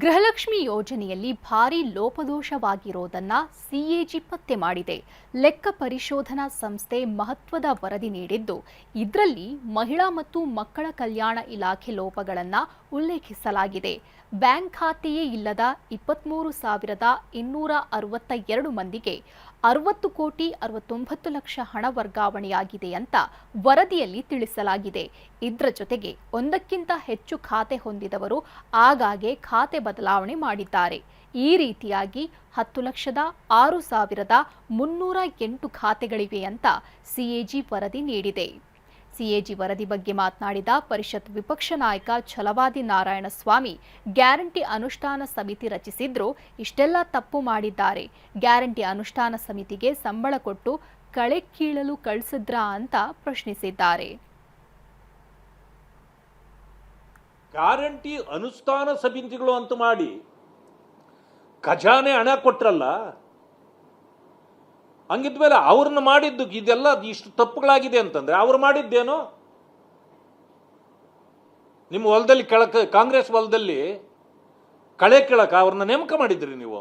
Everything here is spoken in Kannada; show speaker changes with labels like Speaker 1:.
Speaker 1: ಗೃಹಲಕ್ಷ್ಮಿ ಯೋಜನೆಯಲ್ಲಿ ಭಾರೀ ಲೋಪದೋಷವಾಗಿರೋದನ್ನ ಸಿಎಜಿ ಪತ್ತೆ ಮಾಡಿದೆ. ಲೆಕ್ಕ ಪರಿಶೋಧನಾ ಸಂಸ್ಥೆ ಮಹತ್ವದ ವರದಿ ನೀಡಿದ್ದು, ಇದರಲ್ಲಿ ಮಹಿಳಾ ಮತ್ತು ಮಕ್ಕಳ ಕಲ್ಯಾಣ ಇಲಾಖೆ ಲೋಪಗಳನ್ನು ಉಲ್ಲೇಖಿಸಲಾಗಿದೆ. ಬ್ಯಾಂಕ್ ಖಾತೆಯೇ ಇಲ್ಲದ 23,262 ಮಂದಿಗೆ 60 ಕೋಟಿ 69 ಲಕ್ಷ ಹಣ ವರ್ಗಾವಣೆಯಾಗಿದೆ ಅಂತ ವರದಿಯಲ್ಲಿ ತಿಳಿಸಲಾಗಿದೆ. ಇದರ ಜೊತೆಗೆ ಒಂದಕ್ಕಿಂತ ಹೆಚ್ಚು ಖಾತೆ ಹೊಂದಿದವರು ಆಗಾಗ್ಗೆ ಖಾತೆ ಬದಲಾವಣೆ ಮಾಡಿದ್ದಾರೆ. ಈ ರೀತಿಯಾಗಿ 10,06,308 ಖಾತೆಗಳಿವೆ ಅಂತ ಸಿಎಜಿ ವರದಿ ನೀಡಿದೆ. ಸಿಎಜಿ ವರದಿ ಬಗ್ಗೆ ಮಾತನಾಡಿದ ಪರಿಷತ್ ವಿಪಕ್ಷ ನಾಯಕ ಛಲವಾದಿ ನಾರಾಯಣಸ್ವಾಮಿ, ಗ್ಯಾರಂಟಿ ಅನುಷ್ಠಾನ ಸಮಿತಿ ರಚಿಸಿದ್ರು, ಇಷ್ಟೆಲ್ಲ ತಪ್ಪು ಮಾಡಿದ್ದಾರೆ. ಗ್ಯಾರಂಟಿ ಅನುಷ್ಠಾನ ಸಮಿತಿಗೆ ಸಂಬಳ ಕೊಟ್ಟು ಕಳೆ ಕೀಳಲು ಕಳಿಸಿದ್ರಾ ಅಂತ ಪ್ರಶ್ನಿಸಿದ್ದಾರೆ.
Speaker 2: ಗ್ಯಾರಂಟಿ ಅನುಷ್ಠಾನ ಸಮಿತಿಗಳು ಅಂತ ಮಾಡಿ ಖಜಾನೆ ಹಣ ಕೊಟ್ರಲ್ಲ, ಹಂಗಿದ್ಮೇಲೆ ಅವ್ರನ್ನ ಮಾಡಿದ್ದು ಇದೆಲ್ಲ ಇಷ್ಟು ತಪ್ಪುಗಳಾಗಿದೆ ಅಂತಂದ್ರೆ ಅವ್ರು ಮಾಡಿದ್ದೇನೋ? ನಿಮ್ಮ ಹೊಲದಲ್ಲಿ ಕಾಂಗ್ರೆಸ್ ಹೊಲದಲ್ಲಿ ಕಳೆ ಕೀಳಕ ಅವ್ರನ್ನ ನೇಮಕ ಮಾಡಿದ್ರಿ ನೀವು.